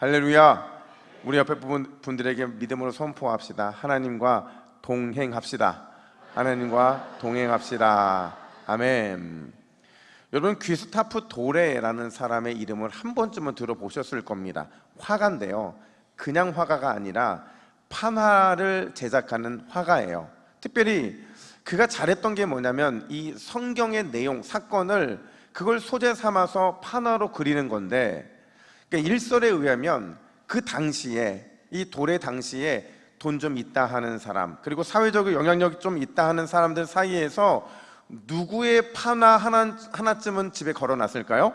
할렐루야. 우리 옆에 분들에게 믿음으로 선포합시다. 하나님과 동행합시다. 하나님과 동행합시다. 아멘. 여러분, 귀스타프 도레라는 사람의 이름을 한 번쯤은 들어보셨을 겁니다. 화가인데요, 그냥 화가가 아니라 판화를 제작하는 화가예요. 특별히 그가 잘했던 게 뭐냐면 이 성경의 내용, 사건을 그걸 소재 삼아서 판화로 그리는 건데, 그러니까 일설에 의하면 그 당시에, 이 도래 당시에 돈 좀 있다 하는 사람, 그리고 사회적 영향력이 좀 있다 하는 사람들 사이에서 누구의 판화 하나쯤은 집에 걸어놨을까요?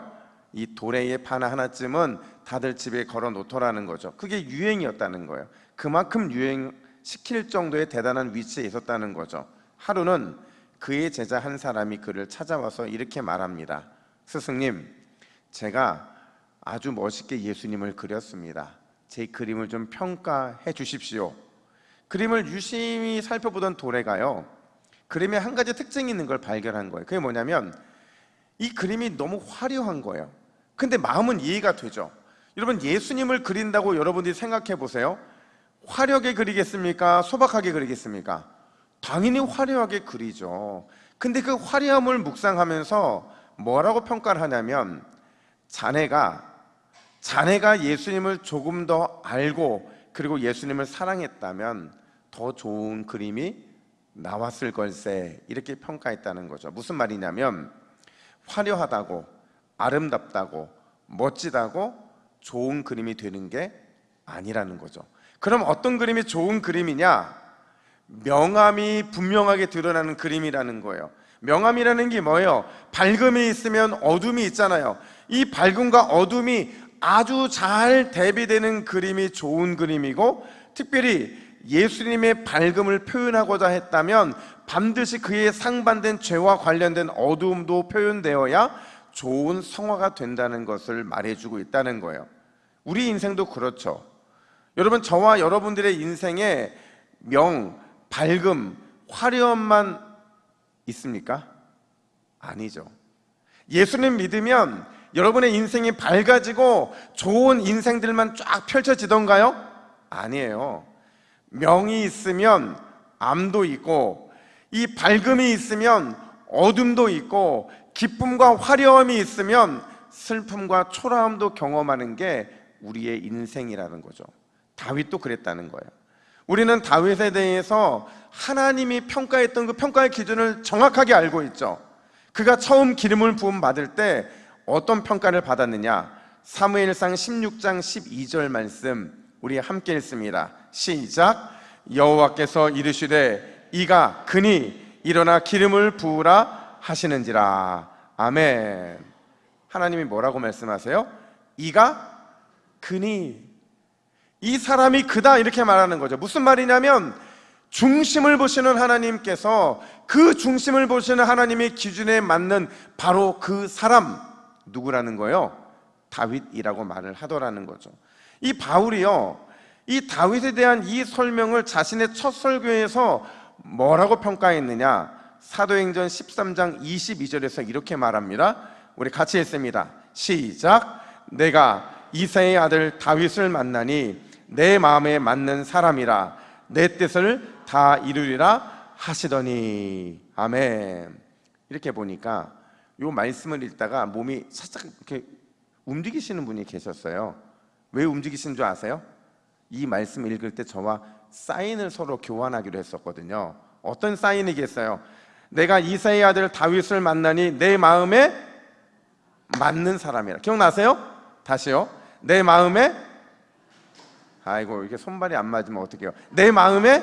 이 도래의 판화 하나쯤은 다들 집에 걸어놓더라는 거죠. 그게 유행이었다는 거예요. 그만큼 유행시킬 정도의 대단한 위치에 있었다는 거죠. 하루는 그의 제자 한 사람이 그를 찾아와서 이렇게 말합니다. 스승님, 제가 아주 멋있게 예수님을 그렸습니다. 제 그림을 좀 평가해 주십시오. 그림을 유심히 살펴보던 도래가요, 그림에 한 가지 특징이 있는 걸 발견한 거예요. 그게 뭐냐면 이 그림이 너무 화려한 거예요. 근데 마음은 이해가 되죠. 여러분, 예수님을 그린다고 여러분들이 생각해 보세요. 화려하게 그리겠습니까? 소박하게 그리겠습니까? 당연히 화려하게 그리죠. 근데 그 화려함을 묵상하면서 뭐라고 평가를 하냐면, 자네가 예수님을 조금 더 알고 그리고 예수님을 사랑했다면 더 좋은 그림이 나왔을 걸세, 이렇게 평가했다는 거죠. 무슨 말이냐면 화려하다고, 아름답다고, 멋지다고 좋은 그림이 되는 게 아니라는 거죠. 그럼 어떤 그림이 좋은 그림이냐? 명암이 분명하게 드러나는 그림이라는 거예요. 명암이라는 게 뭐예요? 밝음이 있으면 어둠이 있잖아요. 이 밝음과 어둠이 아주 잘 대비되는 그림이 좋은 그림이고, 특별히 예수님의 밝음을 표현하고자 했다면 반드시 그에 상반된 죄와 관련된 어두움도 표현되어야 좋은 성화가 된다는 것을 말해주고 있다는 거예요. 우리 인생도 그렇죠. 여러분, 저와 여러분들의 인생에 밝음, 화려함만 있습니까? 아니죠. 예수님 믿으면 여러분의 인생이 밝아지고 좋은 인생들만 쫙 펼쳐지던가요? 아니에요. 명이 있으면 암도 있고, 이 밝음이 있으면 어둠도 있고, 기쁨과 화려함이 있으면 슬픔과 초라함도 경험하는 게 우리의 인생이라는 거죠. 다윗도 그랬다는 거예요. 우리는 다윗에 대해서 하나님이 평가했던 그 평가의 기준을 정확하게 알고 있죠. 그가 처음 기름을 부음 받을 때 어떤 평가를 받았느냐? 사무엘상 16장 12절 말씀 우리 함께 읽습니다. 시작. 여호와께서 이르시되 이가 그니 일어나 기름을 부으라 하시는지라. 아멘. 하나님이 뭐라고 말씀하세요? 이가 그니, 이 사람이 그다, 이렇게 말하는 거죠. 무슨 말이냐면 중심을 보시는 하나님께서 그 중심을 보시는 하나님의 기준에 맞는 바로 그 사람, 누구라는 거예요? 다윗이라고 말을 하더라는 거죠. 이 바울이요, 이 다윗에 대한 이 설명을 자신의 첫 설교에서 뭐라고 평가했느냐? 사도행전 13장 22절에서 이렇게 말합니다. 우리 같이 읽습니다. 시작. 내가 이새의 아들 다윗을 만나니 내 마음에 맞는 사람이라, 내 뜻을 다 이루리라 하시더니. 아멘. 이렇게 보니까 이 말씀을 읽다가 몸이 살짝 이렇게 움직이시는 분이 계셨어요. 왜 움직이신 줄 아세요? 이 말씀 읽을 때 저와 사인을 서로 교환하기로 했었거든요. 어떤 사인이겠어요? 내가 이새의 아들 다윗을 만나니 내 마음에 맞는 사람이라. 기억나세요? 다시요. 내 마음에, 아이고 이게 손발이 안 맞으면 어떡해요? 내 마음에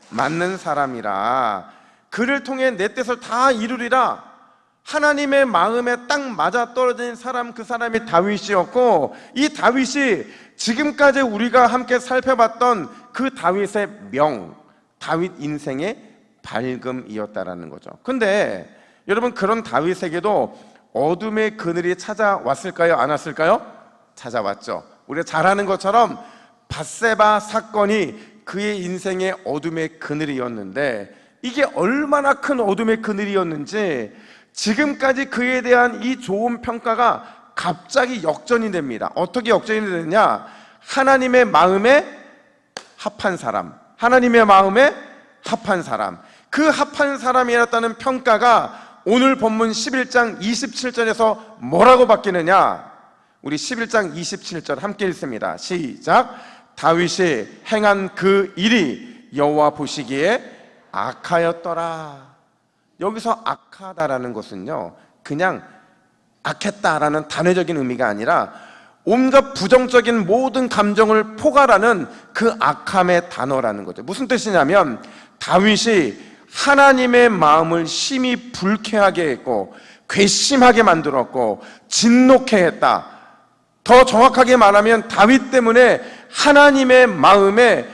맞는 사람이라, 그를 통해 내 뜻을 다 이루리라. 하나님의 마음에 딱 맞아떨어진 사람, 그 사람이 다윗이었고, 이 다윗이 지금까지 우리가 함께 살펴봤던 그 다윗의 다윗 인생의 밝음이었다라는 거죠. 근데 여러분, 그런 다윗에게도 어둠의 그늘이 찾아왔을까요? 안 왔을까요? 찾아왔죠. 우리가 잘 아는 것처럼 밧세바 사건이 그의 인생의 어둠의 그늘이었는데, 이게 얼마나 큰 어둠의 그늘이었는지 지금까지 그에 대한 이 좋은 평가가 갑자기 역전이 됩니다. 어떻게 역전이 되느냐? 하나님의 마음에 합한 사람, 하나님의 마음에 합한 사람, 그 합한 사람이었다는 평가가 오늘 본문 11장 27절에서 뭐라고 바뀌느냐? 우리 11장 27절 함께 읽습니다. 시작. 다윗이 행한 그 일이 여호와 보시기에 악하였더라. 여기서 악하다라는 것은요, 그냥 악했다라는 단회적인 의미가 아니라 온갖 부정적인 모든 감정을 포괄하는 그 악함의 단어라는 거죠. 무슨 뜻이냐면 다윗이 하나님의 마음을 심히 불쾌하게 했고 괘씸하게 만들었고 진노케 했다. 더 정확하게 말하면 다윗 때문에 하나님의 마음에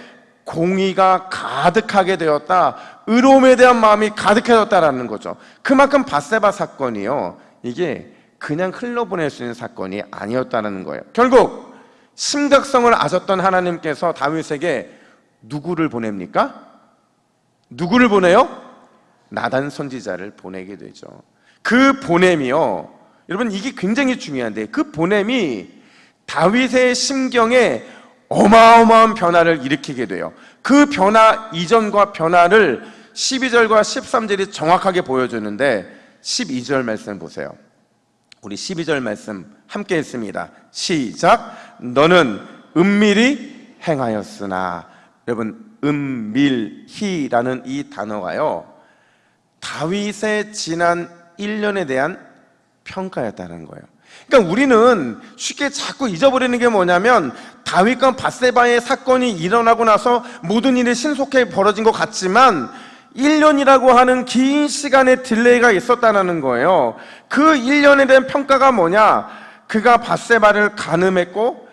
공의가 가득하게 되었다, 의로움에 대한 마음이 가득해졌다라는 거죠. 그만큼 밧세바 사건이요, 이게 그냥 흘러보낼 수 있는 사건이 아니었다는 거예요. 결국 심각성을 아셨던 하나님께서 다윗에게 누구를 보냅니까? 누구를 보내요? 나단 선지자를 보내게 되죠. 그 보냄이요, 여러분 이게 굉장히 중요한데, 그 보냄이 다윗의 심경에 어마어마한 변화를 일으키게 돼요. 그 변화 이전과 변화를 12절과 13절이 정확하게 보여주는데 12절 말씀 보세요. 우리 12절 말씀 함께 읽습니다. 시작. 너는 은밀히 행하였으나. 여러분, 은밀히라는 이 단어가요, 다윗의 지난 1년에 대한 평가였다는 거예요. 그러니까 우리는 쉽게 자꾸 잊어버리는 게 뭐냐면, 다윗과 밧세바의 사건이 일어나고 나서 모든 일이 신속하게 벌어진 것 같지만 1년이라고 하는 긴 시간의 딜레이가 있었다는 거예요. 그 1년에 대한 평가가 뭐냐? 그가 밧세바를 간음했고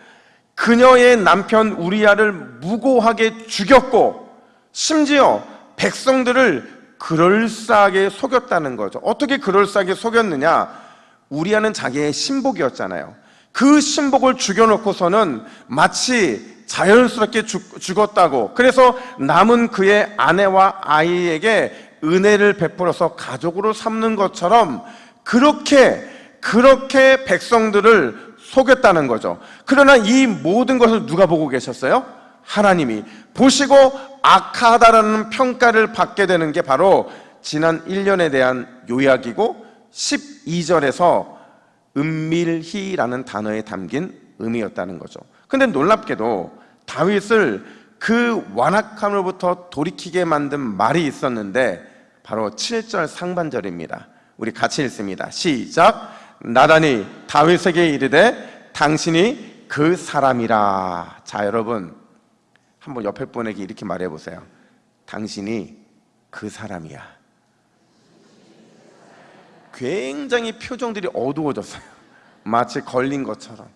그녀의 남편 우리아를 무고하게 죽였고 심지어 백성들을 그럴싸하게 속였다는 거죠. 어떻게 그럴싸하게 속였느냐? 우리아는 자기의 신복이었잖아요. 그 신복을 죽여놓고서는 마치 자연스럽게 죽었다고, 그래서 남은 그의 아내와 아이에게 은혜를 베풀어서 가족으로 삼는 것처럼 그렇게 백성들을 속였다는 거죠. 그러나 이 모든 것을 누가 보고 계셨어요? 하나님이 보시고 악하다라는 평가를 받게 되는 게 바로 지난 1년에 대한 요약이고 12절에서 은밀히라는 단어에 담긴 의미였다는 거죠. 근데 놀랍게도 다윗을 그 완악함으로부터 돌이키게 만든 말이 있었는데 바로 7절 상반절입니다. 우리 같이 읽습니다. 시작. 나단이 다윗에게 이르되 당신이 그 사람이라. 자, 여러분 한번 옆에 분에게 이렇게 말해 보세요. 당신이 그 사람이야. 굉장히 표정들이 어두워졌어요. 마치 걸린 것처럼.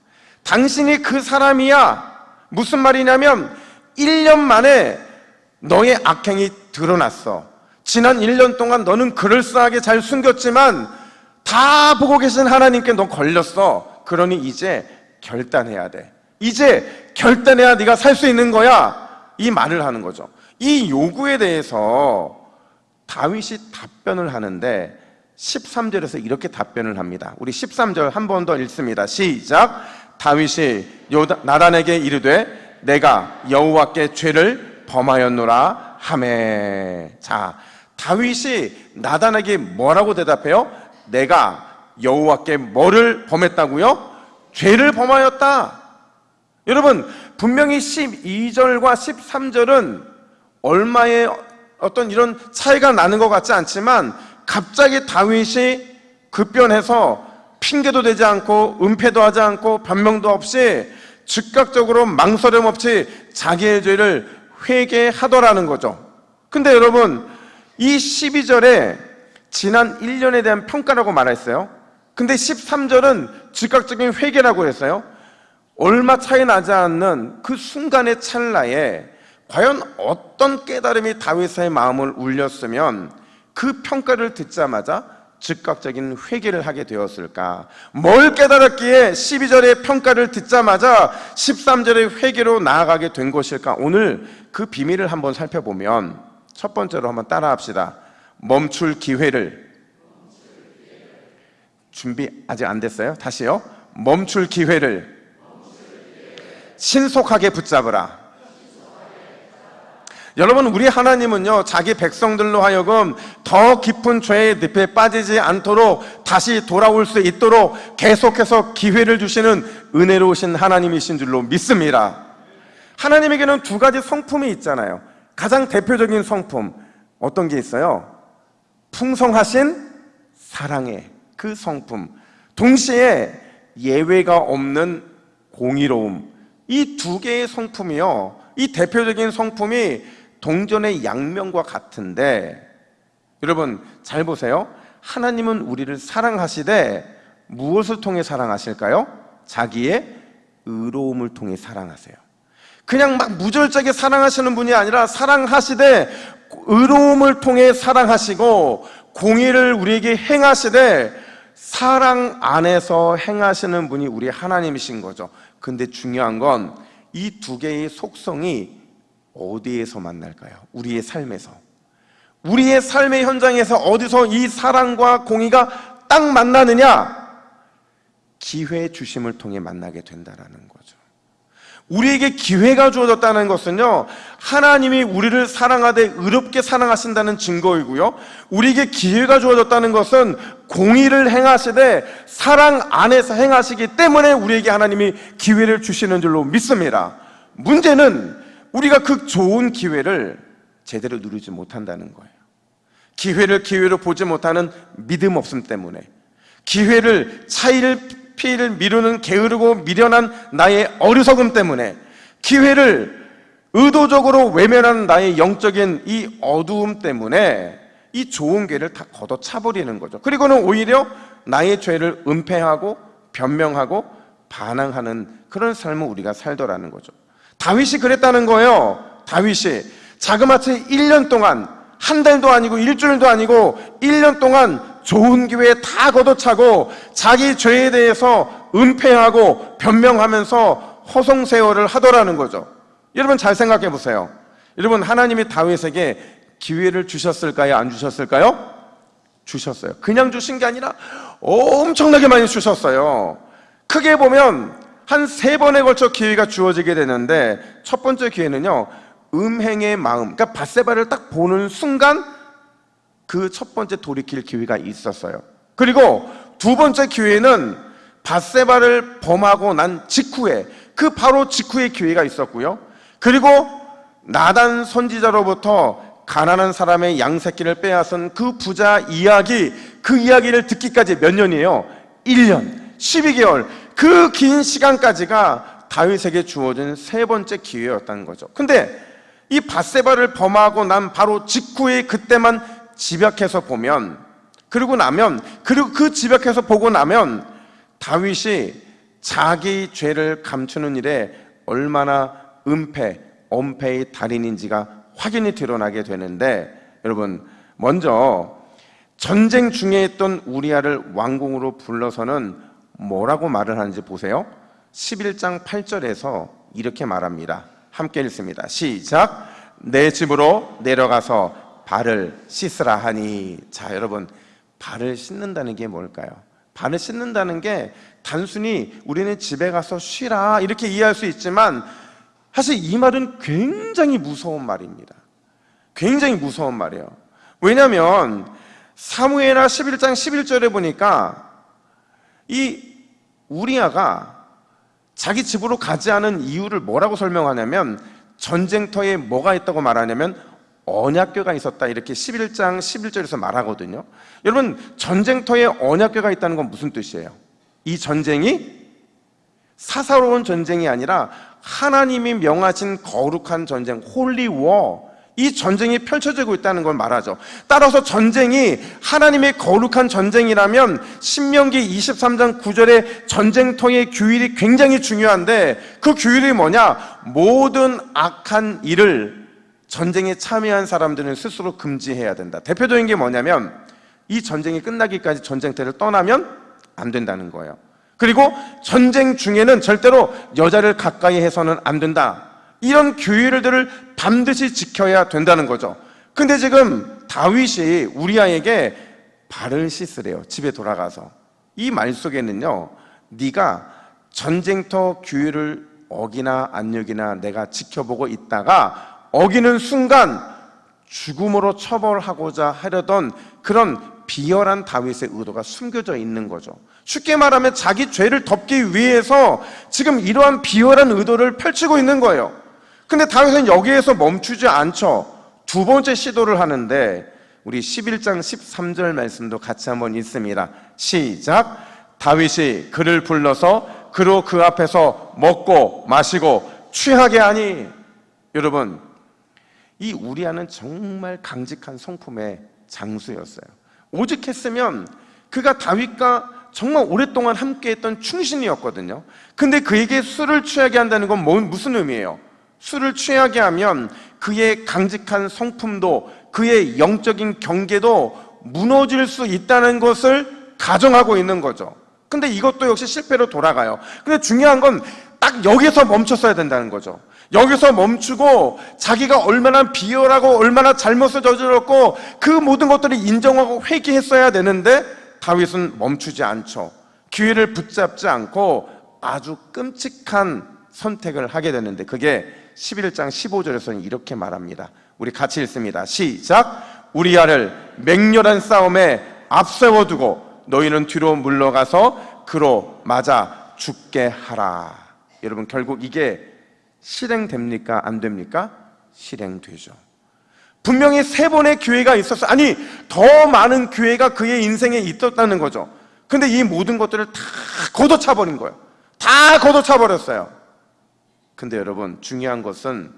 당신이 그 사람이야. 무슨 말이냐면 1년 만에 너의 악행이 드러났어. 지난 1년 동안 너는 그럴싸하게 잘 숨겼지만 다 보고 계신 하나님께 너 걸렸어. 그러니 이제 결단해야 돼. 이제 결단해야 네가 살 수 있는 거야. 이 말을 하는 거죠. 이 요구에 대해서 다윗이 답변을 하는데 13절에서 이렇게 답변을 합니다. 우리 13절 한 번 더 읽습니다. 시작. 다윗이 나단에게 이르되 내가 여호와께 죄를 범하였노라 하매. 자, 다윗이 나단에게 뭐라고 대답해요? 내가 여호와께 뭐를 범했다고요? 죄를 범하였다. 여러분, 분명히 12절과 13절은 얼마의 어떤 이런 차이가 나는 것 같지 않지만 갑자기 다윗이 급변해서 핑계도 되지 않고 은폐도 하지 않고 변명도 없이 즉각적으로 망설임 없이 자기의 죄를 회개하더라는 거죠. 근데 여러분, 이 12절에 지난 1년에 대한 평가라고 말했어요. 근데 13절은 즉각적인 회개라고 했어요. 얼마 차이 나지 않는 그 순간의 찰나에 과연 어떤 깨달음이 다윗의 마음을 울렸으면 그 평가를 듣자마자 즉각적인 회개를 하게 되었을까? 뭘 깨달았기에 12절의 평가를 듣자마자 13절의 회개로 나아가게 된 것일까? 오늘 그 비밀을 한번 살펴보면 첫 번째로 한번 따라합시다. 멈출 기회를. 준비 아직 안 됐어요? 다시요. 멈출 기회를. 신속하게 붙잡으라. 여러분, 우리 하나님은요, 자기 백성들로 하여금 더 깊은 죄의 늪에 빠지지 않도록 다시 돌아올 수 있도록 계속해서 기회를 주시는 은혜로우신 하나님이신 줄로 믿습니다. 하나님에게는 두 가지 성품이 있잖아요. 가장 대표적인 성품, 어떤 게 있어요? 풍성하신 사랑의 그 성품, 동시에 예외가 없는 공의로움, 이 두 개의 성품이요, 이 대표적인 성품이 동전의 양면과 같은데, 여러분 잘 보세요. 하나님은 우리를 사랑하시되 무엇을 통해 사랑하실까요? 자기의 의로움을 통해 사랑하세요. 그냥 막 무절제하게 사랑하시는 분이 아니라 사랑하시되 의로움을 통해 사랑하시고 공의를 우리에게 행하시되 사랑 안에서 행하시는 분이 우리 하나님이신 거죠. 근데 중요한 건 이 두 개의 속성이 어디에서 만날까요? 우리의 삶에서. 우리의 삶의 현장에서 어디서 이 사랑과 공의가 딱 만나느냐? 기회 주심을 통해 만나게 된다는 거죠. 우리에게 기회가 주어졌다는 것은요, 하나님이 우리를 사랑하되 의롭게 사랑하신다는 증거이고요, 우리에게 기회가 주어졌다는 것은 공의를 행하시되 사랑 안에서 행하시기 때문에 우리에게 하나님이 기회를 주시는 줄로 믿습니다. 문제는 우리가 그 좋은 기회를 제대로 누리지 못한다는 거예요. 기회를 기회로 보지 못하는 믿음 없음 때문에, 기회를 피를 미루는 게으르고 미련한 나의 어리석음 때문에, 기회를 의도적으로 외면하는 나의 영적인 이 어두움 때문에 이 좋은 기회를 다 걷어차버리는 거죠. 그리고는 오히려 나의 죄를 은폐하고 변명하고 반항하는 그런 삶을 우리가 살더라는 거죠. 다윗이 그랬다는 거예요. 다윗이 자그마치 1년 동안, 한 달도 아니고 일주일도 아니고 1년 동안 좋은 기회 다 걷어차고 자기 죄에 대해서 은폐하고 변명하면서 허송세월을 하더라는 거죠. 여러분 잘 생각해 보세요. 여러분, 하나님이 다윗에게 기회를 주셨을까요? 안 주셨을까요? 주셨어요. 그냥 주신 게 아니라 엄청나게 많이 주셨어요. 크게 보면 한 3번에 걸쳐 기회가 주어지게 되는데, 첫 번째 기회는요, 음행의 마음, 그러니까 밧세바를 딱 보는 순간 그 첫 번째 돌이킬 기회가 있었어요. 그리고 두 번째 기회는 밧세바를 범하고 난 직후에, 그 바로 직후에 기회가 있었고요. 그리고 나단 선지자로부터 가난한 사람의 양새끼를 빼앗은 그 부자 이야기, 그 이야기를 듣기까지 몇 년이에요? 1년, 12개월, 그 긴 시간까지가 다윗에게 주어진 3번째 기회였다는 거죠. 근데 이 밧세바를 범하고 난 바로 직후에 그때만 집약해서 보면, 그리고 그 집약해서 보고 나면 다윗이 자기 죄를 감추는 일에 얼마나 엄폐의 달인인지가 확연히 드러나게 되는데, 여러분, 먼저 전쟁 중에 있던 우리아를 왕궁으로 불러서는 뭐라고 말을 하는지 보세요. 11장 8절에서 이렇게 말합니다. 함께 읽습니다. 시작. 내 집으로 내려가서 발을 씻으라 하니. 자, 여러분, 발을 씻는다는 게 뭘까요? 발을 씻는다는 게 단순히 우리는 집에 가서 쉬라 이렇게 이해할 수 있지만, 사실 이 말은 굉장히 무서운 말입니다. 굉장히 무서운 말이에요. 왜냐하면 사무엘하 11장 11절에 보니까 이 우리아가 자기 집으로 가지 않은 이유를 뭐라고 설명하냐면, 전쟁터에 뭐가 있다고 말하냐면 언약궤가 있었다, 이렇게 11장 11절에서 말하거든요. 여러분, 전쟁터에 언약궤가 있다는 건 무슨 뜻이에요? 이 전쟁이 사사로운 전쟁이 아니라 하나님이 명하신 거룩한 전쟁, 홀리 워, 이 전쟁이 펼쳐지고 있다는 걸 말하죠. 따라서 전쟁이 하나님의 거룩한 전쟁이라면 신명기 23장 9절의 전쟁터의 규율이 굉장히 중요한데, 그 규율이 뭐냐? 모든 악한 일을 전쟁에 참여한 사람들은 스스로 금지해야 된다. 대표적인 게 뭐냐면, 이 전쟁이 끝나기까지 전쟁터를 떠나면 안 된다는 거예요. 그리고 전쟁 중에는 절대로 여자를 가까이 해서는 안 된다, 이런 규율들을 반드시 지켜야 된다는 거죠. 근데 지금 다윗이 우리아에게 발을 씻으래요. 집에 돌아가서. 이 말 속에는요, 네가 전쟁터 규율을 어기나 안 어기나 내가 지켜보고 있다가 어기는 순간 죽음으로 처벌하고자 하려던 그런 비열한 다윗의 의도가 숨겨져 있는 거죠. 쉽게 말하면 자기 죄를 덮기 위해서 지금 이러한 비열한 의도를 펼치고 있는 거예요. 근데 다윗은 여기에서 멈추지 않죠. 두 번째 시도를 하는데 우리 11장 13절 말씀도 같이 한번 읽습니다. 시작. 다윗이 그를 불러서 그로 그 앞에서 먹고 마시고 취하게 하니. 여러분, 이 우리아는 정말 강직한 성품의 장수였어요. 오직했으면 그가 다윗과 정말 오랫동안 함께했던 충신이었거든요. 근데 그에게 술을 취하게 한다는 건 무슨 의미예요? 술을 취하게 하면 그의 강직한 성품도 그의 영적인 경계도 무너질 수 있다는 것을 가정하고 있는 거죠. 근데 이것도 역시 실패로 돌아가요. 근데 중요한 건 딱 여기서 멈췄어야 된다는 거죠. 여기서 멈추고 자기가 얼마나 비열하고 얼마나 잘못을 저질렀고 그 모든 것들을 인정하고 회개했어야 되는데 다윗은 멈추지 않죠. 기회를 붙잡지 않고 아주 끔찍한 선택을 하게 되는데 그게 11장 15절에서는 이렇게 말합니다. 우리 같이 읽습니다. 시작. 우리아를 맹렬한 싸움에 앞세워두고 너희는 뒤로 물러가서 그로 맞아 죽게 하라. 여러분, 결국 이게 실행됩니까? 안 됩니까? 실행되죠. 분명히 3번의 기회가 있었어요. 아니, 더 많은 기회가 그의 인생에 있었다는 거죠. 근데 이 모든 것들을 다 걷어차버린 거예요. 다 걷어차버렸어요. 근데 여러분, 중요한 것은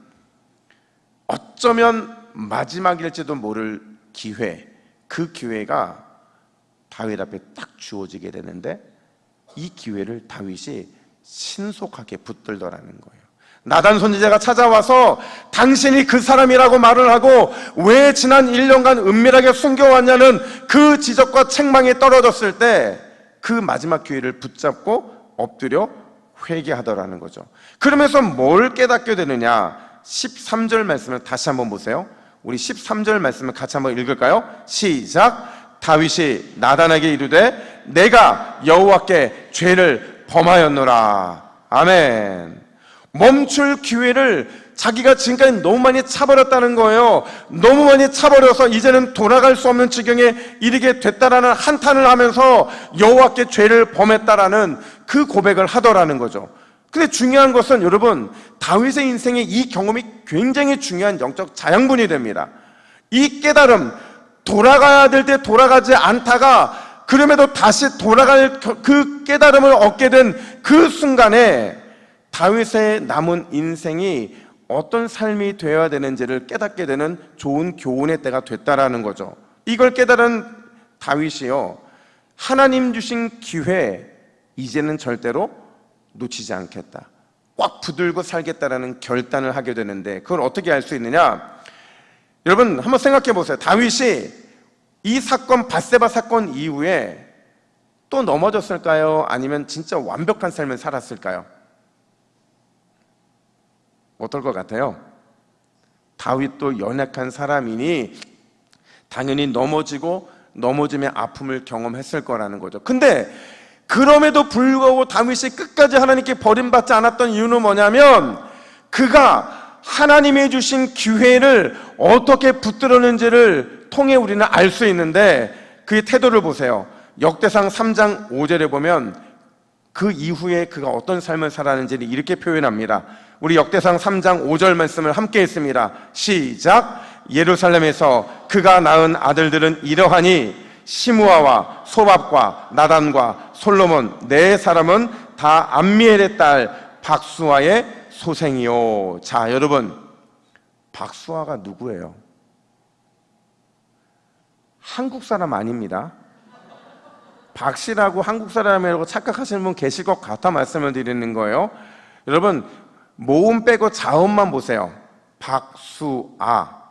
어쩌면 마지막일지도 모를 기회, 그 기회가 다윗 앞에 딱 주어지게 되는데 이 기회를 다윗이 신속하게 붙들더라는 거예요. 나단 선지자가 찾아와서 당신이 그 사람이라고 말을 하고 왜 지난 1년간 은밀하게 숨겨왔냐는 그 지적과 책망에 떨어졌을 때 그 마지막 기회를 붙잡고 엎드려 회개하더라는 거죠. 그러면서 뭘 깨닫게 되느냐? 13절 말씀을 다시 한번 보세요. 우리 13절 말씀을 같이 한번 읽을까요? 시작. 다윗이 나단에게 이르되 내가 여호와께 죄를 범하였노라. 아멘. 멈출 기회를 자기가 지금까지 너무 많이 차버렸다는 거예요. 너무 많이 차버려서 이제는 돌아갈 수 없는 지경에 이르게 됐다라는 한탄을 하면서 여호와께 죄를 범했다라는 그 고백을 하더라는 거죠. 근데 중요한 것은 여러분, 다윗의 인생에 이 경험이 굉장히 중요한 영적 자양분이 됩니다. 이 깨달음, 돌아가야 될 때 돌아가지 않다가 그럼에도 다시 돌아갈 그 깨달음을 얻게 된 그 순간에 다윗의 남은 인생이 어떤 삶이 되어야 되는지를 깨닫게 되는 좋은 교훈의 때가 됐다라는 거죠. 이걸 깨달은 다윗이요, 하나님 주신 기회 이제는 절대로 놓치지 않겠다, 꽉 붙들고 살겠다라는 결단을 하게 되는데 그걸 어떻게 알 수 있느냐? 여러분 한번 생각해 보세요. 다윗이 이 사건, 밧세바 사건 이후에 또 넘어졌을까요? 아니면 진짜 완벽한 삶을 살았을까요? 어떨 것 같아요? 다윗도 연약한 사람이니 당연히 넘어지고 넘어짐의 아픔을 경험했을 거라는 거죠. 근데 그럼에도 불구하고 다윗이 끝까지 하나님께 버림받지 않았던 이유는 뭐냐면 그가 하나님이 주신 기회를 어떻게 붙들었는지를 통해 우리는 알 수 있는데 그의 태도를 보세요. 역대상 3장 5절에 보면 그 이후에 그가 어떤 삶을 살았는지를 이렇게 표현합니다. 우리 역대상 3장 5절 말씀을 함께 읽습니다. 시작. 예루살렘에서 그가 낳은 아들들은 이러하니 시므아와 소밥과 나단과 솔로몬 네 사람은 다 암미엘의 딸 박수아의 소생이요. 자, 여러분, 박수아가 누구예요? 한국 사람 아닙니다. 박씨라고 한국 사람이라고 착각하시는 분 계실 것 같아 말씀을 드리는 거예요. 여러분, 모음 빼고 자음만 보세요. 박수아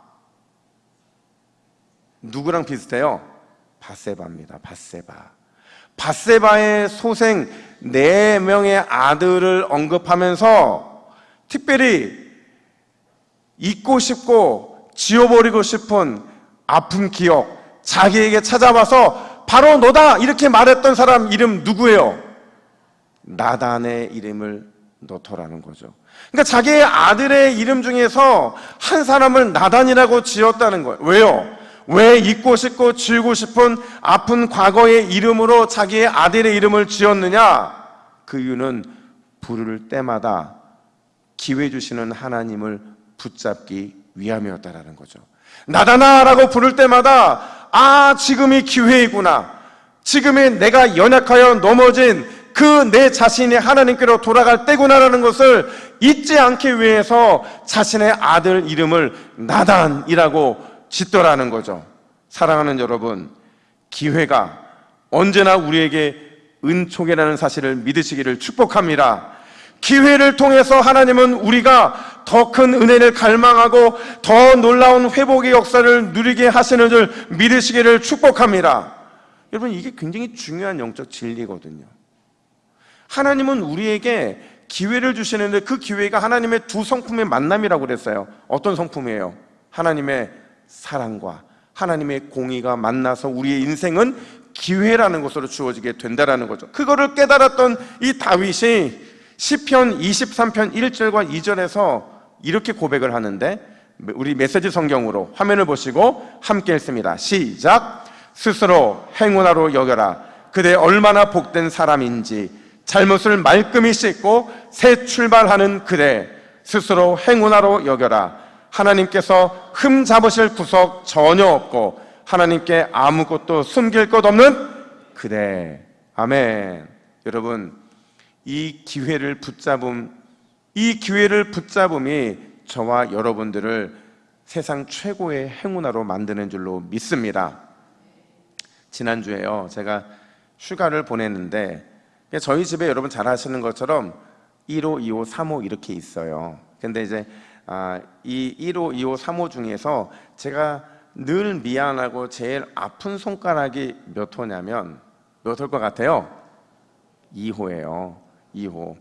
누구랑 비슷해요? 밧세바입니다. 밧세바의 소생 4명의 아들을 언급하면서 특별히 잊고 싶고 지워버리고 싶은 아픈 기억, 자기에게 찾아와서 바로 너다 이렇게 말했던 사람 이름 누구예요? 나단의 이름을 넣더라는 거죠. 그러니까 자기의 아들의 이름 중에서 한 사람을 나단이라고 지었다는 거예요. 왜요? 왜 잊고 싶고 지우고 싶은 아픈 과거의 이름으로 자기의 아들의 이름을 지었느냐? 그 이유는 부를 때마다 기회 주시는 하나님을 붙잡기 위함이었다라는 거죠. 나다나라고 부를 때마다 지금이 기회이구나. 지금이 내가 연약하여 넘어진 그 내 자신이 하나님께로 돌아갈 때구나라는 것을 잊지 않기 위해서 자신의 아들 이름을 나단이라고 짓더라는 거죠. 사랑하는 여러분, 기회가 언제나 우리에게 은총이라는 사실을 믿으시기를 축복합니다. 기회를 통해서 하나님은 우리가 더 큰 은혜를 갈망하고 더 놀라운 회복의 역사를 누리게 하시는 줄 믿으시기를 축복합니다. 여러분, 이게 굉장히 중요한 영적 진리거든요. 하나님은 우리에게 기회를 주시는데 그 기회가 하나님의 두 성품의 만남이라고 그랬어요. 어떤 성품이에요? 하나님의 사랑과 하나님의 공의가 만나서 우리의 인생은 기회라는 것으로 주어지게 된다라는 거죠. 그거를 깨달았던 이 다윗이 시편 23편 1절과 2절에서 이렇게 고백을 하는데, 우리 메시지 성경으로 화면을 보시고 함께 읽습니다. 시작. 스스로 행운아로 여겨라. 그대 얼마나 복된 사람인지. 잘못을 말끔히 씻고 새 출발하는 그대 스스로 행운아로 여겨라. 하나님께서 흠 잡으실 구석 전혀 없고 하나님께 아무것도 숨길 것 없는 그대. 아멘. 여러분, 이 기회를 붙잡음이 저와 여러분들을 세상 최고의 행운아로 만드는 줄로 믿습니다. 지난주에요, 제가 휴가를 보냈는데 저희 집에 여러분 잘 아시는 것처럼 1호, 2호, 3호 이렇게 있어요. 근데 이제 이 1호, 2호, 3호 중에서 제가 늘 미안하고 제일 아픈 손가락이 몇 호냐면 몇 호일 것 같아요? 2호예요. 2호.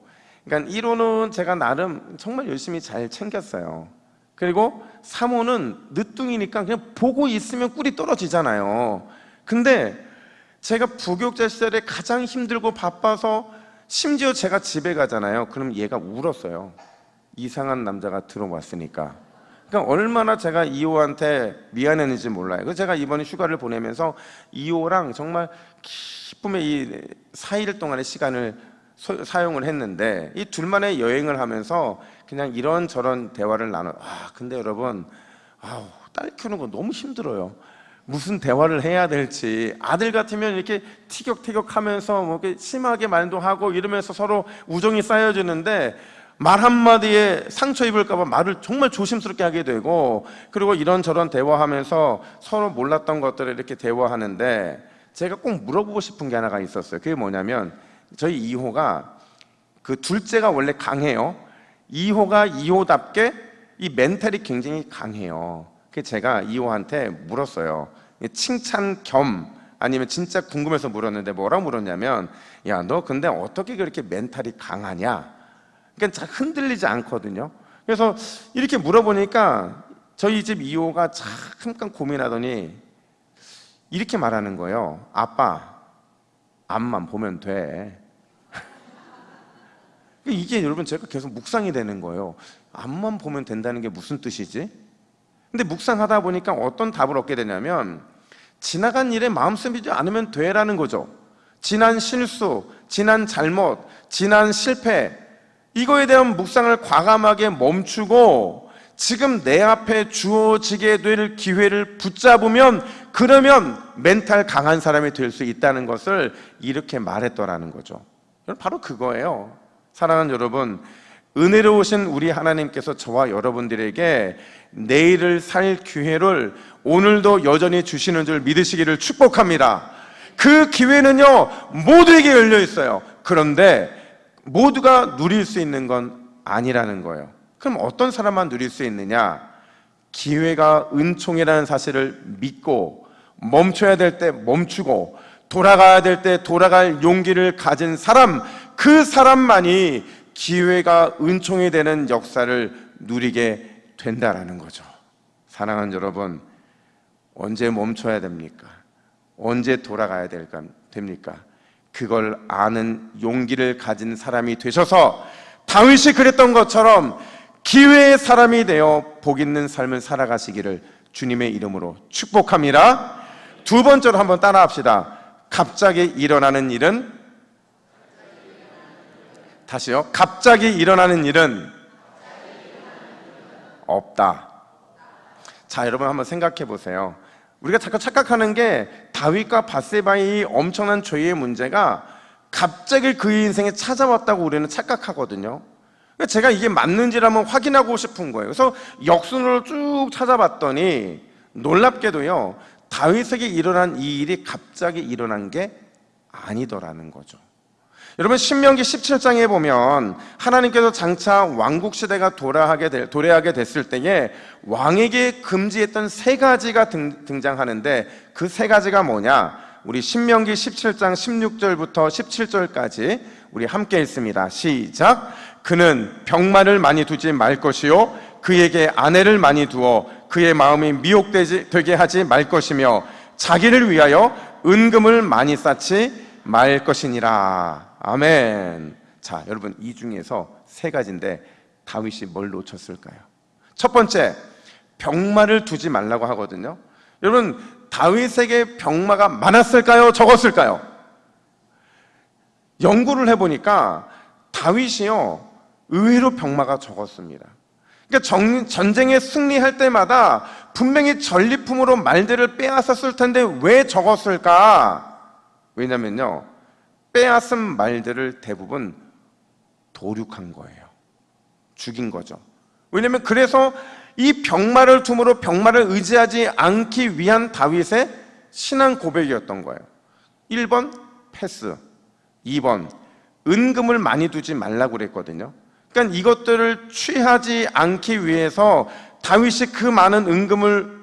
그러니까 1호는 제가 나름 정말 열심히 잘 챙겼어요. 그리고 3호는 늦둥이니까 그냥 보고 있으면 꿀이 떨어지잖아요. 근데 제가 부교육자 시절에 가장 힘들고 바빠서 심지어 제가 집에 가잖아요. 그럼 얘가 울었어요. 이상한 남자가 들어왔으니까. 그러니까 얼마나 제가 2호한테 미안했는지 몰라요. 그래서 제가 이번에 휴가를 보내면서 2호랑 정말 기쁨의 이 4일 동안의 시간을 사용을 했는데, 이 둘만의 여행을 하면서 그냥 이런저런 대화를 근데 여러분, 딸 키우는 거 너무 힘들어요. 무슨 대화를 해야 될지. 아들 같으면 이렇게 티격태격하면서 뭐 이렇게 심하게 말도 하고 이러면서 서로 우정이 쌓여지는데, 말 한마디에 상처 입을까봐 말을 정말 조심스럽게 하게 되고, 그리고 이런저런 대화하면서 서로 몰랐던 것들을 이렇게 대화하는데, 제가 꼭 물어보고 싶은 게 하나가 있었어요. 그게 뭐냐면, 저희 2호가 그 둘째가 원래 강해요. 2호가 2호답게 이 멘탈이 굉장히 강해요. 그래서 제가 2호한테 물었어요. 칭찬 겸 아니면 진짜 궁금해서 물었는데, 뭐라고 물었냐면, 야, 너 근데 어떻게 그렇게 멘탈이 강하냐? 그러니까 잘 흔들리지 않거든요. 그래서 이렇게 물어보니까 저희 집 2호가 잠깐 고민하더니 이렇게 말하는 거예요. 아빠, 앞만 보면 돼. 이게 여러분 제가 계속 묵상이 되는 거예요. 앞만 보면 된다는 게 무슨 뜻이지? 근데 묵상하다 보니까 어떤 답을 얻게 되냐면, 지나간 일에 마음 쓰지 않으면 돼라는 거죠. 지난 실수, 지난 잘못, 지난 실패, 이거에 대한 묵상을 과감하게 멈추고 지금 내 앞에 주어지게 될 기회를 붙잡으면, 그러면 멘탈 강한 사람이 될 수 있다는 것을 이렇게 말했더라는 거죠. 바로 그거예요. 사랑하는 여러분, 은혜로우신 우리 하나님께서 저와 여러분들에게 내일을 살 기회를 오늘도 여전히 주시는 줄 믿으시기를 축복합니다. 그 기회는요, 모두에게 열려 있어요. 그런데 모두가 누릴 수 있는 건 아니라는 거예요. 그럼 어떤 사람만 누릴 수 있느냐? 기회가 은총이라는 사실을 믿고 멈춰야 될 때 멈추고 돌아가야 될 때 돌아갈 용기를 가진 사람, 그 사람만이 기회가 은총이 되는 역사를 누리게 된다라는 거죠. 사랑하는 여러분, 언제 멈춰야 됩니까? 언제 돌아가야 됩니까? 그걸 아는 용기를 가진 사람이 되셔서 다윗이 그랬던 것처럼 기회의 사람이 되어 복 있는 삶을 살아가시기를 주님의 이름으로 축복합니다. 두 번째로 한번 따라합시다. 갑자기 일어나는 일은, 다시요, 갑자기 일어나는 일은 없다. 자, 여러분 한번 생각해 보세요. 우리가 자꾸 착각하는 게 다윗과 밧세바의 엄청난 죄의 문제가 갑자기 그의 인생에 찾아왔다고 우리는 착각하거든요. 제가 이게 맞는지를 한번 확인하고 싶은 거예요. 그래서 역순으로 쭉 찾아봤더니 놀랍게도요, 다윗에게 일어난 이 일이 갑자기 일어난 게 아니더라는 거죠. 여러분, 신명기 17장에 보면 하나님께서 장차 왕국 시대가 도래하게 됐을 때에 왕에게 금지했던 세 가지가 등장하는데 그 세 가지가 뭐냐? 우리 신명기 17장 16절부터 17절까지 우리 함께 읽습니다. 시작. 그는 병마를 많이 두지 말 것이요 그에게 아내를 많이 두어 그의 마음이 미혹되게 하지 말 것이며 자기를 위하여 은금을 많이 쌓지 말 것이니라. 아멘. 자, 여러분, 이 중에서 세 가지인데 다윗이 뭘 놓쳤을까요? 첫 번째, 병마를 두지 말라고 하거든요. 여러분, 다윗에게 병마가 많았을까요? 적었을까요? 연구를 해보니까 다윗이요, 의외로 병마가 적었습니다. 그러니까 전쟁에 승리할 때마다 분명히 전리품으로 말들을 빼앗았을 텐데 왜 적었을까? 왜냐면요, 빼앗은 말들을 대부분 도륙한 거예요. 죽인 거죠. 왜냐면 그래서 이 병마를 둠으로 병마를 의지하지 않기 위한 다윗의 신앙 고백이었던 거예요. 1번 패스, 2번 은금을 많이 두지 말라고 그랬거든요. 그러니까 이것들을 취하지 않기 위해서 다윗이 그 많은 은금을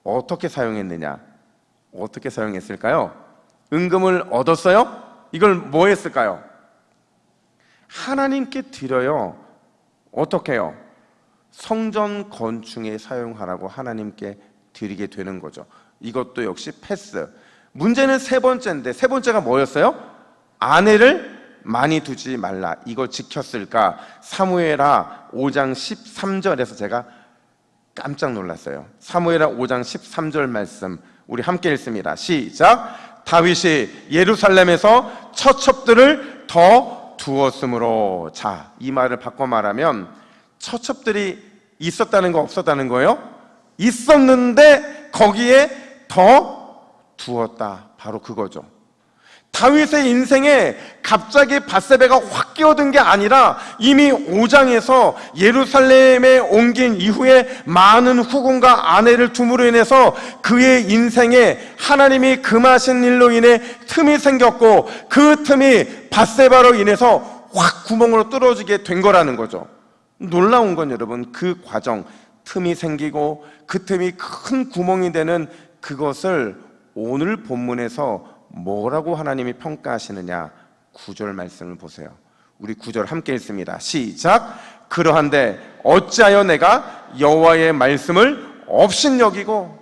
어떻게 사용했느냐? 어떻게 사용했을까요? 은금을 얻었어요? 이걸 뭐 했을까요? 하나님께 드려요. 어떻게 해요? 성전 건축에 사용하라고 하나님께 드리게 되는 거죠. 이것도 역시 패스. 문제는 세 번째인데, 세 번째가 뭐였어요? 아내를 많이 두지 말라. 이걸 지켰을까? 사무엘하 5장 13절에서 제가 깜짝 놀랐어요. 사무엘하 5장 13절 말씀 우리 함께 읽습니다. 시작. 다윗이 예루살렘에서 처첩들을 더 두었으므로. 자, 이 말을 바꿔 말하면 처첩들이 있었다는 거 없었다는 거예요? 있었는데 거기에 더 두었다. 바로 그거죠. 다윗의 인생에 갑자기 밧세바가 확 끼어든 게 아니라 이미 5장에서 예루살렘에 옮긴 이후에 많은 후궁과 아내를 둠으로 인해서 그의 인생에 하나님이 금하신 일로 인해 틈이 생겼고 그 틈이 밧세바로 인해서 확 구멍으로 뚫어지게 된 거라는 거죠. 놀라운 건 여러분, 그 과정, 틈이 생기고 그 틈이 큰 구멍이 되는 그것을 오늘 본문에서 뭐라고 하나님이 평가하시느냐? 9절 말씀을 보세요. 우리 9절 함께 읽습니다. 시작. 그러한데 어찌하여 내가 여호와의 말씀을 업신여기고,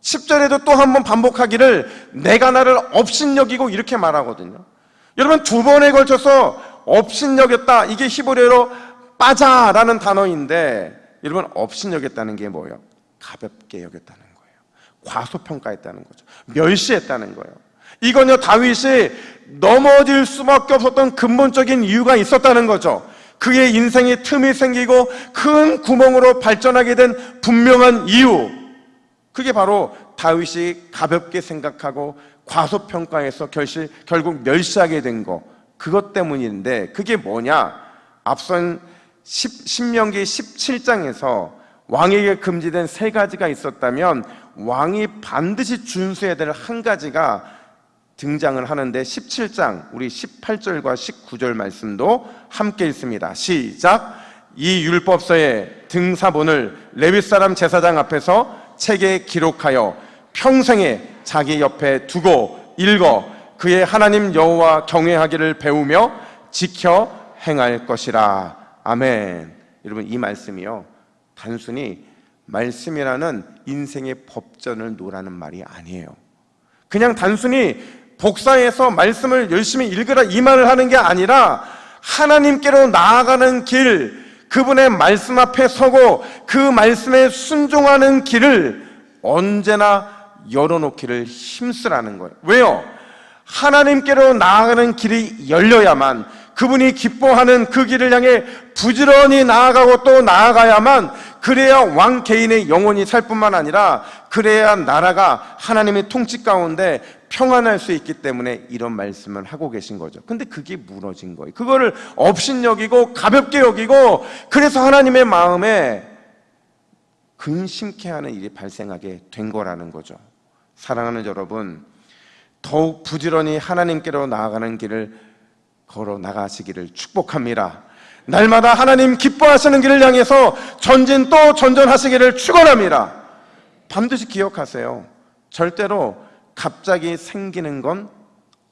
10절에도 또 한 번 반복하기를 내가 나를 업신여기고 이렇게 말하거든요. 여러분, 두 번에 걸쳐서 업신여겼다. 이게 히브리어로 빠자라는 단어인데, 여러분, 업신여겼다는 게 뭐예요? 가볍게 여겼다는 거예요. 과소평가했다는 거죠. 멸시했다는 거예요. 이건요, 다윗이 넘어질 수밖에 없었던 근본적인 이유가 있었다는 거죠. 그의 인생에 틈이 생기고 큰 구멍으로 발전하게 된 분명한 이유, 그게 바로 다윗이 가볍게 생각하고 과소평가해서 결국 멸시하게 된 거, 그것 때문인데, 그게 뭐냐? 앞선 신명기 17장에서 왕에게 금지된 세 가지가 있었다면 왕이 반드시 준수해야 될 한 가지가 등장을 하는데, 17장 우리 18절과 19절 말씀도 함께 읽습니다. 시작. 이 율법서의 등사본을 레위 사람 제사장 앞에서 책에 기록하여 평생에 자기 옆에 두고 읽어 그의 하나님 여호와 경외하기를 배우며 지켜 행할 것이라. 아멘. 여러분, 이 말씀이요, 단순히 말씀이라는 인생의 법전을 놓으라는 말이 아니에요. 그냥 단순히 복사해서 말씀을 열심히 읽으라 이 말을 하는 게 아니라 하나님께로 나아가는 길, 그분의 말씀 앞에 서고 그 말씀에 순종하는 길을 언제나 열어놓기를 힘쓰라는 거예요. 왜요? 하나님께로 나아가는 길이 열려야만, 그분이 기뻐하는 그 길을 향해 부지런히 나아가고 또 나아가야만, 그래야 왕 개인의 영혼이 살 뿐만 아니라 그래야 나라가 하나님의 통치 가운데 평안할 수 있기 때문에 이런 말씀을 하고 계신 거죠. 근데 그게 무너진 거예요. 그거를 업신여기고 가볍게 여기고, 그래서 하나님의 마음에 근심케 하는 일이 발생하게 된 거라는 거죠. 사랑하는 여러분, 더욱 부지런히 하나님께로 나아가는 길을 걸어 나가시기를 축복합니다. 날마다 하나님 기뻐하시는 길을 향해서 전진 또 전전하시기를 축원합니다. 반드시 기억하세요. 절대로 갑자기 생기는 건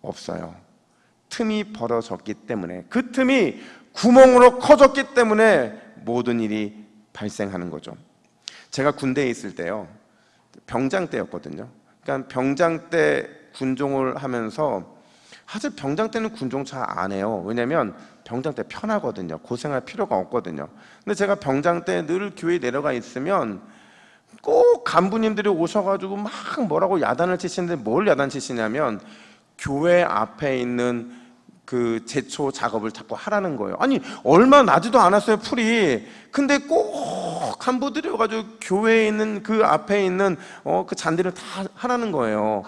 없어요. 틈이 벌어졌기 때문에, 그 틈이 구멍으로 커졌기 때문에 모든 일이 발생하는 거죠. 제가 군대에 있을 때요, 병장 때였거든요. 그러니까 병장 때 군종을 하면서, 사실 병장 때는 군종 잘 안 해요. 왜냐면 병장 때 편하거든요. 고생할 필요가 없거든요. 근데 제가 병장 때 늘 교회에 내려가 있으면 꼭 간부님들이 오셔가지고 막 뭐라고 야단을 치시는데, 뭘 야단 치시냐면 교회 앞에 있는 그 제초 작업을 자꾸 하라는 거예요. 아니, 얼마 나지도 않았어요, 풀이. 근데 꼭 간부들이 와가지고 교회에 있는 그 앞에 있는 그 잔디를 다 하라는 거예요.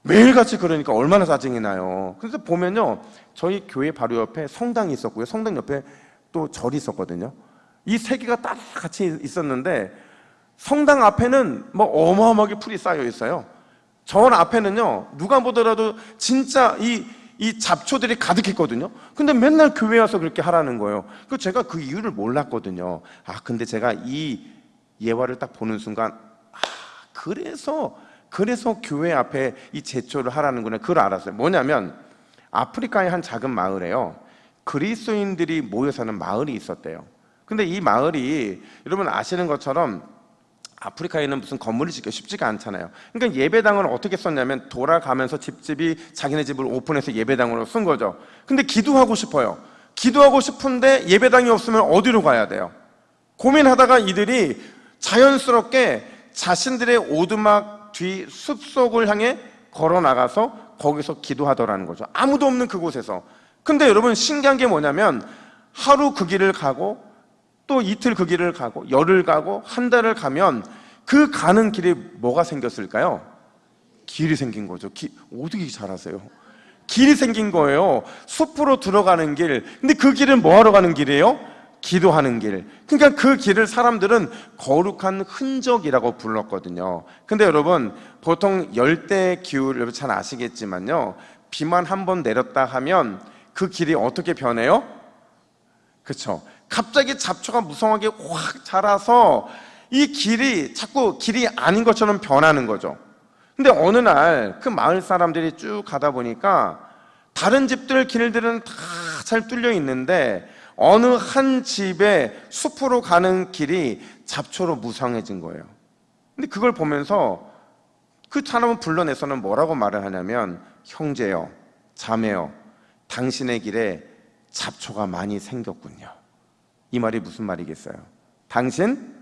매일같이. 그러니까 얼마나 짜증이 나요. 그래서 보면요, 저희 교회 바로 옆에 성당이 있었고요, 성당 옆에 또 절이 있었거든요. 이 세 개가 딱 같이 있었는데, 성당 앞에는 뭐 어마어마하게 풀이 쌓여 있어요. 절 앞에는요, 누가 보더라도 진짜 이 잡초들이 가득했거든요. 근데 맨날 교회 와서 그렇게 하라는 거예요. 그 제가 그 이유를 몰랐거든요. 근데 제가 이 예화를 딱 보는 순간, 그래서 교회 앞에 이 제초를 하라는구나, 그걸 알았어요. 뭐냐면 아프리카의 한 작은 마을에요, 그리스도인들이 모여 사는 마을이 있었대요. 근데 이 마을이 여러분 아시는 것처럼 아프리카에는 무슨 건물을 짓기가 쉽지가 않잖아요. 그러니까 예배당을 어떻게 썼냐면, 돌아가면서 집집이 자기네 집을 오픈해서 예배당으로 쓴 거죠. 근데 기도하고 싶어요. 기도하고 싶은데 예배당이 없으면 어디로 가야 돼요? 고민하다가 이들이 자연스럽게 자신들의 오두막 뒤 숲속을 향해 걸어 나가서 거기서 기도하더라는 거죠. 아무도 없는 그곳에서. 근데 여러분 신기한 게 뭐냐면, 하루 그 길을 가고 또 이틀 그 길을 가고 열흘 가고 한 달을 가면 그 가는 길에 뭐가 생겼을까요? 길이 생긴 거죠. 어떻게 잘하세요? 길이 생긴 거예요. 숲으로 들어가는 길. 근데 그 길은 뭐 하러 가는 길이에요? 기도하는 길. 그러니까 그 길을 사람들은 거룩한 흔적이라고 불렀거든요. 근데 여러분, 보통 열대 기후 여러분 잘 아시겠지만요, 비만 한 번 내렸다 하면 그 길이 어떻게 변해요? 그렇죠. 갑자기 잡초가 무성하게 확 자라서 이 길이 자꾸 길이 아닌 것처럼 변하는 거죠. 근데 어느 날 그 마을 사람들이 쭉 가다 보니까 다른 집들 길들은 다 잘 뚫려 있는데, 어느 한 집에 숲으로 가는 길이 잡초로 무성해진 거예요. 근데 그걸 보면서 그 사람은 불러내서는 뭐라고 말을 하냐면, 형제요, 자매요, 당신의 길에 잡초가 많이 생겼군요. 이 말이 무슨 말이겠어요? 당신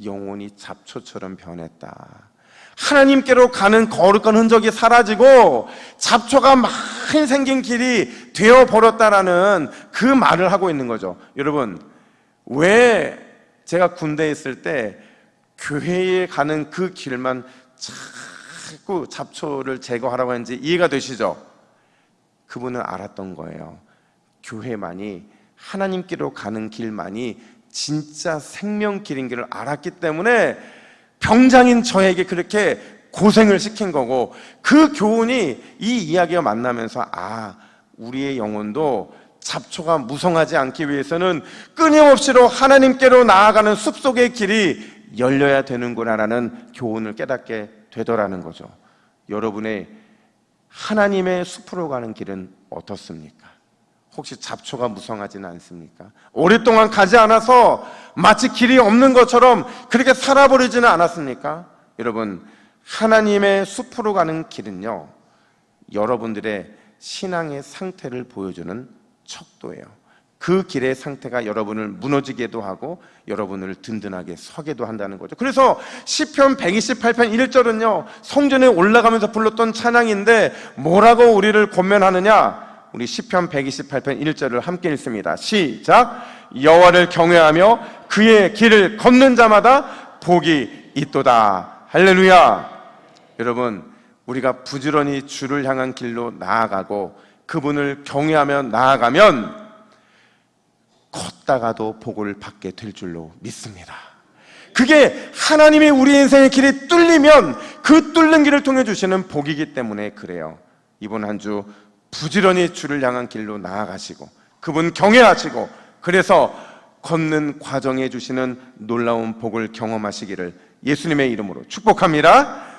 영혼이 잡초처럼 변했다. 하나님께로 가는 거룩한 흔적이 사라지고 잡초가 많이 생긴 길이 되어버렸다라는 그 말을 하고 있는 거죠. 여러분, 왜 제가 군대에 있을 때 교회에 가는 그 길만 자꾸 잡초를 제거하라고 했는지 이해가 되시죠? 그분은 알았던 거예요. 교회만이, 하나님께로 가는 길만이 진짜 생명길인 길을 알았기 때문에 병장인 저에게 그렇게 고생을 시킨 거고, 그 교훈이 이 이야기가 만나면서 우리의 영혼도 잡초가 무성하지 않기 위해서는 끊임없이로 하나님께로 나아가는 숲속의 길이 열려야 되는구나라는 교훈을 깨닫게 되더라는 거죠. 여러분의 하나님의 숲으로 가는 길은 어떻습니까? 혹시 잡초가 무성하지는 않습니까? 오랫동안 가지 않아서 마치 길이 없는 것처럼 그렇게 살아버리지는 않았습니까? 여러분, 하나님의 숲으로 가는 길은요, 여러분들의 신앙의 상태를 보여주는 척도예요. 그 길의 상태가 여러분을 무너지게도 하고 여러분을 든든하게 서게도 한다는 거죠. 그래서 시편 128편 1절은요 성전에 올라가면서 불렀던 찬양인데 뭐라고 우리를 권면하느냐? 우리 시편 128편 1절을 함께 읽습니다. 시작. 여호와를 경외하며 그의 길을 걷는 자마다 복이 있도다. 할렐루야. 여러분, 우리가 부지런히 주를 향한 길로 나아가고 그분을 경외하며 나아가면 걷다가도 복을 받게 될 줄로 믿습니다. 그게 하나님이 우리 인생의 길이 뚫리면 그 뚫는 길을 통해 주시는 복이기 때문에 그래요. 이번 한 주 부지런히 주를 향한 길로 나아가시고 그분 경외하시고 그래서 걷는 과정에 주시는 놀라운 복을 경험하시기를 예수님의 이름으로 축복합니다.